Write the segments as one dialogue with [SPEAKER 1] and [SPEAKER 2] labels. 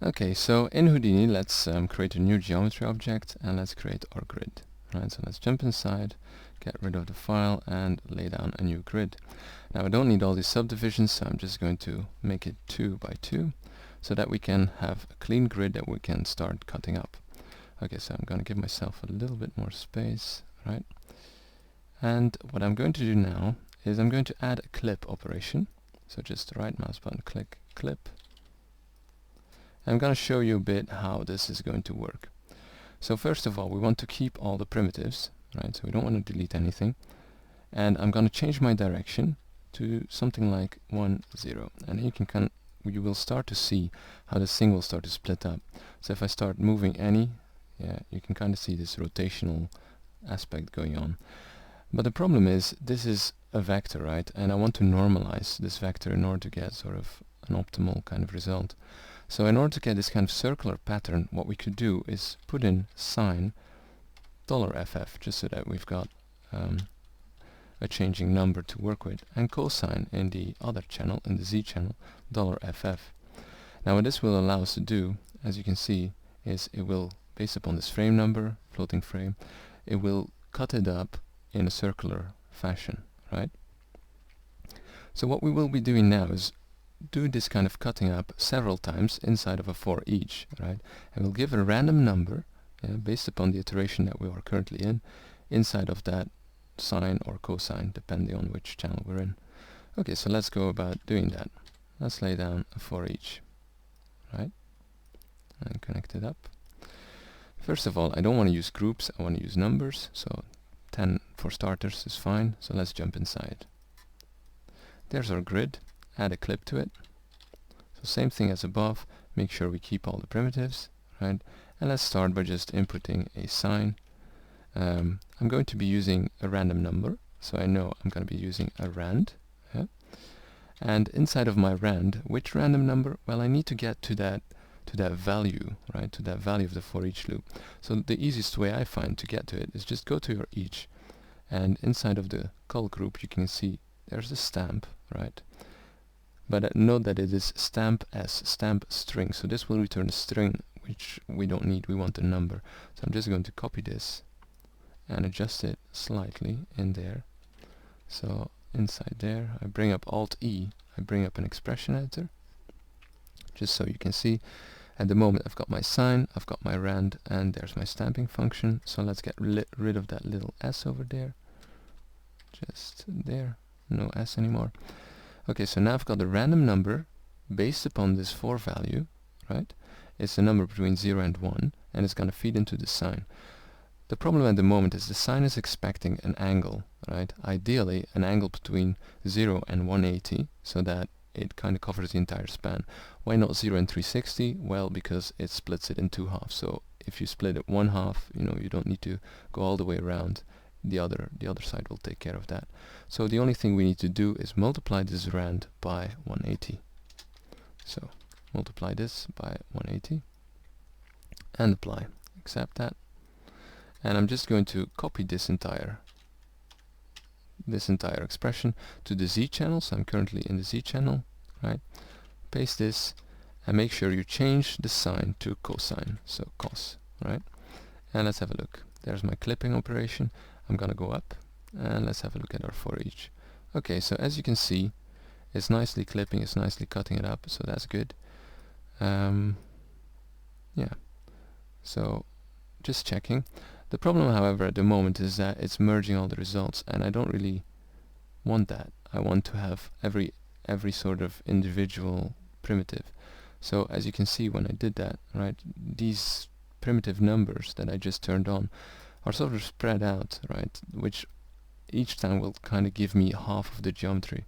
[SPEAKER 1] Okay, so in Houdini, let's create a new geometry object and let's create our grid. Right, so let's jump inside, get rid of the file and lay down a new grid. Now I don't need all these subdivisions, so I'm just going to make it 2 by 2 so that we can have a clean grid that we can start cutting up. Okay, so I'm going to give myself a little bit more space, right? And what I'm going to do now is I'm going to add a clip operation. So just right mouse button, click clip. I'm going to show you a bit how this is going to work. So first of all, we want to keep all the primitives, right? So we don't want to delete anything. And I'm going to change my direction to something like 1, 0. And you will start to see how this thing will start to split up. So if I start moving any, you can kind of see this rotational aspect going on. But the problem is, this is a vector, right? And I want to normalize this vector in order to get sort of an optimal kind of result. So in order to get this kind of circular pattern, what we could do is put in sine $ff, just so that we've got a changing number to work with, and cosine in the other channel, in the z channel, $ff. Now what this will allow us to do, as you can see, is it will, based upon this frame number, floating frame, it will cut it up in a circular fashion, right? So what we will be doing now is do this kind of cutting up several times inside of a for each, right? And we'll give a random number based upon the iteration that we are currently in, inside of that sine or cosine, depending on which channel we're in. Okay, so let's go about doing that. Let's lay down a for each, right? And connect it up. First of all, I don't want to use groups, I want to use numbers, so 10 for starters is fine, so let's jump inside. There's our grid. Add a clip to it. So same thing as above, make sure we keep all the primitives, right? And let's start by just inputting a sine. I'm going to be using a random number, so I know I'm going to be using a rand. Yeah? And inside of my rand, which random number? Well, I need to get to that value, right? To that value of the for each loop. So the easiest way I find to get to it is just go to your each, and inside of the call group you can see there's a stamp, right? But note that it is stamp s, stamp string, so this will return a string, which we don't need, we want a number. So I'm just going to copy this and adjust it slightly in there. So inside there, I bring up Alt-E, I bring up an expression editor, just so you can see. At the moment I've got my sine, I've got my rand, and there's my stamping function. So let's get rid of that little s over there. Just there, no s anymore. Okay, so now I've got a random number based upon this for value, right? It's a number between 0 and 1, and it's going to feed into the sine. The problem at the moment is the sine is expecting an angle, right? Ideally, an angle between 0 and 180, so that it kind of covers the entire span. Why not 0 and 360? Well, because it splits it in two halves. So if you split it one half, you don't need to go all the way around. The other side will take care of that. So the only thing we need to do is multiply this rand by 180. So multiply this by 180 and apply. Accept that. And I'm just going to copy this entire expression to the z channel. So I'm currently in the z channel, right? Paste this and make sure you change the sign to cosine, so cos, right? And let's have a look. There's my clipping operation. I'm gonna go up and let's have a look at our for each. Okay, so as you can see, it's nicely clipping, it's nicely cutting it up, so that's good. Yeah, so just checking. The problem, however, at the moment is that it's merging all the results, and I don't really want that. I want to have every sort of individual primitive. So as you can see, when I did that, right, these primitive numbers that I just turned on are sort of spread out, right, which each time will kind of give me half of the geometry.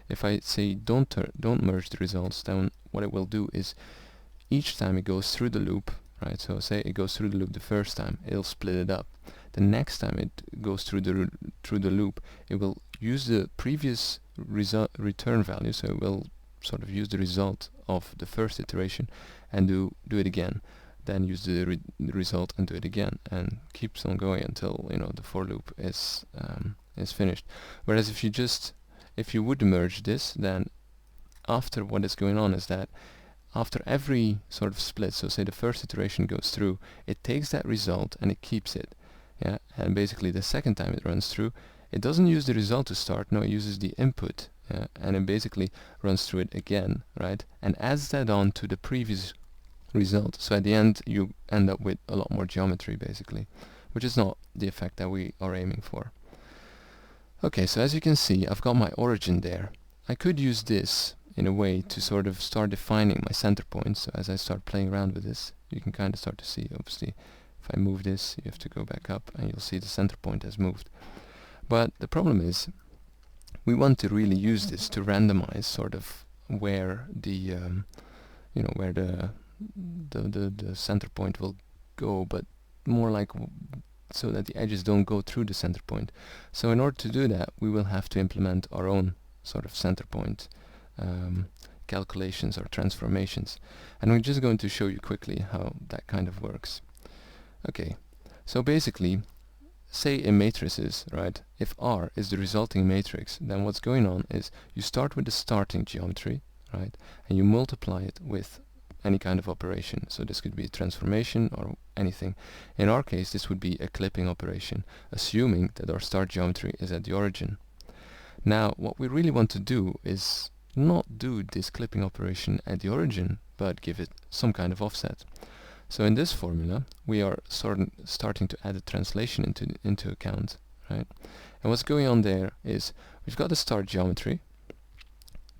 [SPEAKER 1] If I say don't merge the results, then what it will do is each time it goes through the loop, right, so say it goes through the loop the first time, it'll split it up. The next time it goes through the loop, it will use the previous return value, so it will sort of use the result of the first iteration and do it again. Then use the result and do it again, and keeps on going until the for loop is finished. Whereas if you would merge this, then after what is going on is that after every sort of split, so say the first iteration goes through, it takes that result and it keeps it. Yeah, and basically the second time it runs through, it doesn't use the result to start, no, it uses the input, and it basically runs through it again, right, and adds that on to the previous result. So at the end you end up with a lot more geometry basically, which is not the effect that we are aiming for. Okay, so as you can see, I've got my origin there. I could use this in a way to sort of start defining my center point. So as I start playing around with this, you can kind of start to see, obviously, if I move this, you have to go back up and you'll see the center point has moved. But the problem is, we want to really use this to randomize sort of where the, you know, where the center point will go, but more like so that the edges don't go through the center point. So in order to do that, we will have to implement our own sort of center point calculations or transformations. And we're just going to show you quickly how that kind of works. Okay, so basically, say in matrices, right, if R is the resulting matrix, then what's going on is you start with the starting geometry, right, and you multiply it with any kind of operation. So this could be a transformation or anything. In our case, this would be a clipping operation, assuming that our start geometry is at the origin. Now, what we really want to do is not do this clipping operation at the origin, but give it some kind of offset. So in this formula, we are starting to add a translation into account, right? And what's going on there is we've got the start geometry,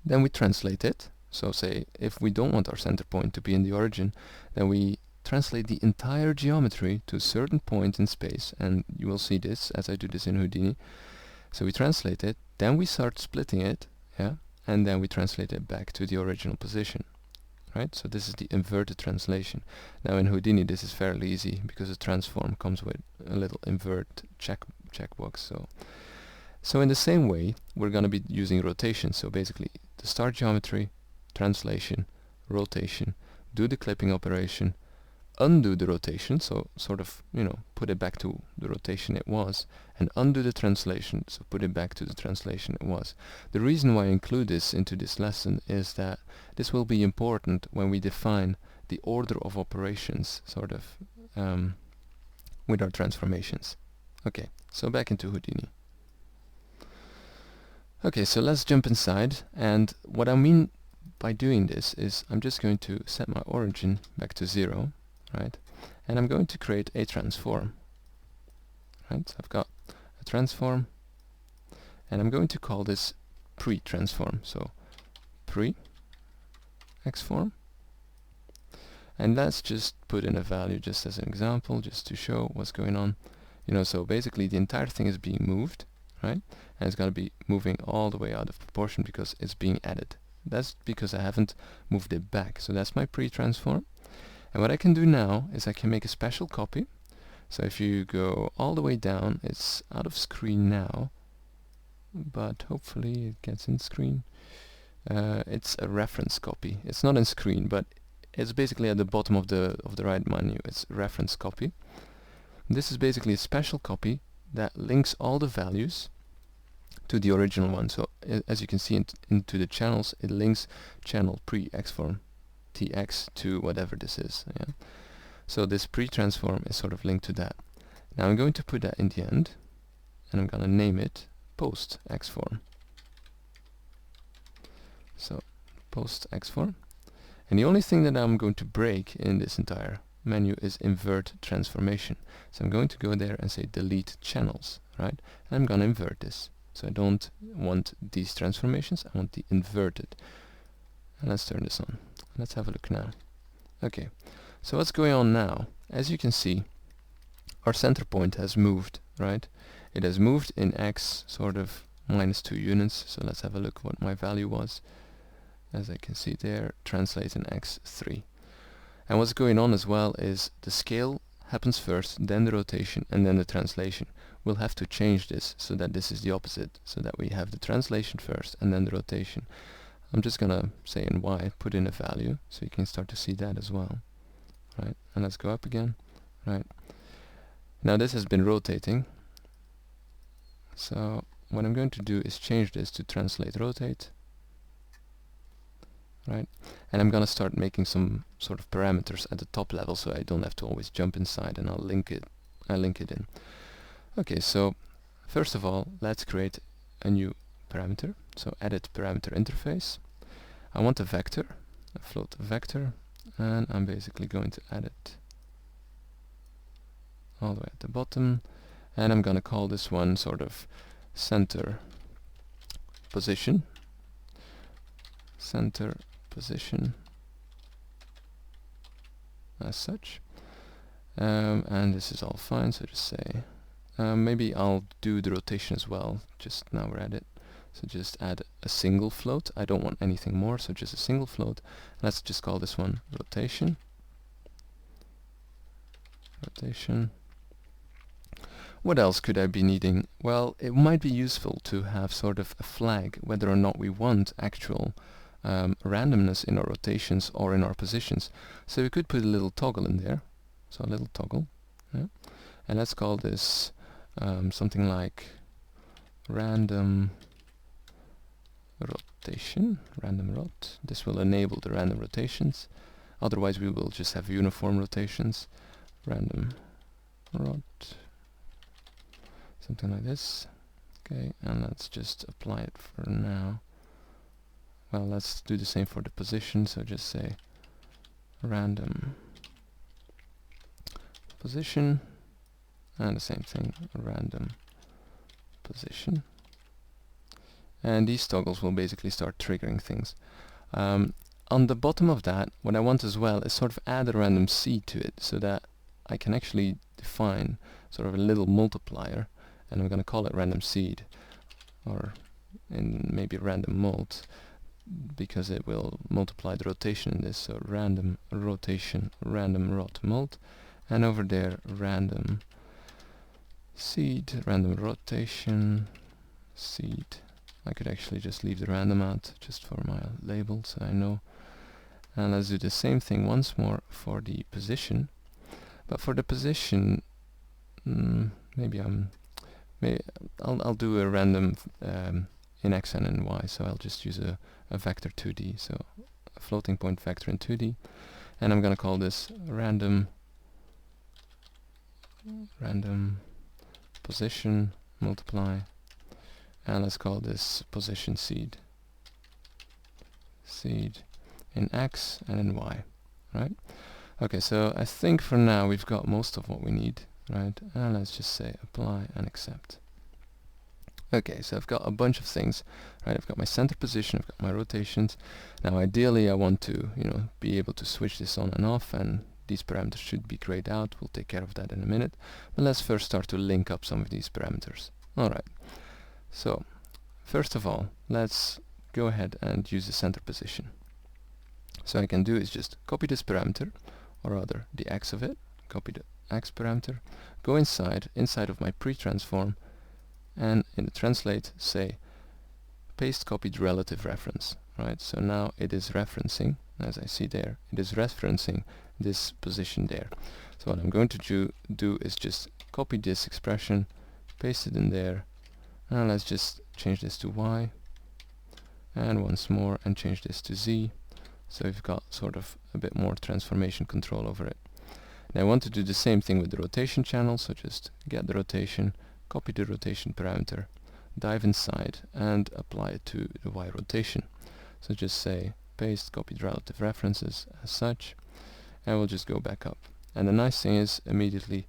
[SPEAKER 1] then we translate it. So say if we don't want our center point to be in the origin, then we translate the entire geometry to a certain point in space, and you will see this as I do this in Houdini. So we translate it, then we start splitting it, yeah, and then we translate it back to the original position, right? So this is the inverted translation. Now in Houdini this is fairly easy because the transform comes with a little invert checkbox. So in the same way we're going to be using rotation. So basically the start geometry, translation, rotation, do the clipping operation, undo the rotation, so sort of, you know, put it back to the rotation it was, and undo the translation, so put it back to the translation it was. The reason why I include this into this lesson is that this will be important when we define the order of operations, sort of, with our transformations. Okay, so back into Houdini. Okay, so let's jump inside, and what I mean by doing this is I'm just going to set my origin back to 0, right, and I'm going to create a transform, right. So I've got a transform and I'm going to call this pre-transform, so pre-xform, and let's just put in a value just as an example, just to show what's going on, you know. So basically the entire thing is being moved, right, and it's going to be moving all the way out of proportion because it's being added. That's because I haven't moved it back. So that's my pre-transform. And what I can do now is I can make a special copy. So if you go all the way down, it's out of screen now, but hopefully it gets in screen. It's a reference copy. It's not in screen, but it's basically at the bottom of the right menu. It's reference copy. This is basically a special copy that links all the values to the original one. So as you can see into the channels, it links channel pre-xform tx to whatever this is. Yeah. So this pre-transform is sort of linked to that. Now I'm going to put that in the end, and I'm going to name it post-xform. So post-xform. And the only thing that I'm going to break in this entire menu is invert transformation. So I'm going to go there and say delete channels, right? And I'm going to invert this. So I don't want these transformations, I want the inverted. And let's turn this on. Let's have a look now. Okay, so what's going on now? As you can see, our center point has moved, right? It has moved in x sort of -2 units. So let's have a look what my value was. As I can see there, translate in x3. And what's going on as well is the scale happens first, then the rotation, and then the translation. We'll have to change this so that this is the opposite, so that we have the translation first and then the rotation. I'm just gonna say in y, put in a value, so you can start to see that as well, right? And let's go up again, right? Now this has been rotating, so what I'm going to do is change this to translate rotate, right? And I'm gonna start making some sort of parameters at the top level, so I don't have to always jump inside, and I'll link it in. Okay, so first of all, let's create a new parameter. So edit parameter interface. I want a vector, a float vector, and I'm basically going to add it all the way at the bottom, and I'm gonna call this one sort of center position as such, and this is all fine, so just say maybe I'll do the rotation as well. Just now we're at it, so just add a single float. I don't want anything more, so just a single float. Let's just call this one rotation. What else could I be needing? Well, it might be useful to have sort of a flag whether or not we want actual randomness in our rotations or in our positions. So we could put a little toggle in there. So a little toggle. Yeah. And let's call this something like random rotation, random rot. This will enable the random rotations. Otherwise we will just have uniform rotations. Random rot. Something like this. Okay, and let's just apply it for now. Well, let's do the same for the position, so just say random position, and the same thing, random position. And these toggles will basically start triggering things. On the bottom of that, what I want as well is sort of add a random seed to it, so that I can actually define sort of a little multiplier, and I'm going to call it random seed, or in maybe random mult, because it will multiply the rotation in this. So random rotation, random rot mult, and over there random seed, random rotation seed. I could actually just leave the random out just for my label, so I know. And let's do the same thing once more for the position. But for the position, maybe I'll do a random in x and in y, so I'll just use a vector 2D, so a floating point vector in 2D, and I'm going to call this random position multiply, and let's call this position seed in x and in y, right? Okay, so I think for now we've got most of what we need, right? And let's just say apply and accept. Okay, so I've got a bunch of things, right? I've got my center position, I've got my rotations. Now ideally I want to, be able to switch this on and off, and these parameters should be grayed out. We'll take care of that in a minute. But let's first start to link up some of these parameters. Alright, so first of all, let's go ahead and use the center position. So I can do is just copy this parameter, or rather the x of it, copy the x parameter, go inside of my pre-transform, and in the translate say paste copied relative reference, right? So now it is referencing, as I see there, it is referencing this position there. So what I'm going to do is just copy this expression, paste it in there, and let's just change this to y, and once more, and change this to z. So we've got sort of a bit more transformation control over it. And I want to do the same thing with the rotation channel, so just get the rotation, copy the rotation parameter, dive inside, and apply it to the y rotation. So just say paste copied relative references as such, and we'll just go back up. And the nice thing is, immediately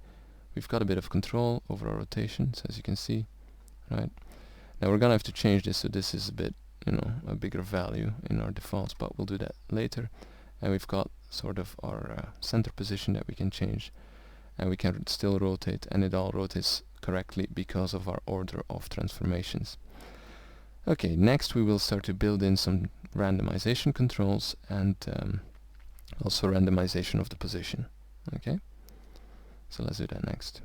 [SPEAKER 1] we've got a bit of control over our rotations, as you can see, right? Now we're gonna have to change this, so this is a bit, a bigger value in our defaults, but we'll do that later. And we've got sort of our center position that we can change, and we can still rotate, and it all rotates correctly because of our order of transformations. Okay, next we will start to build in some randomization controls, and also randomization of the position. Okay, so let's do that next.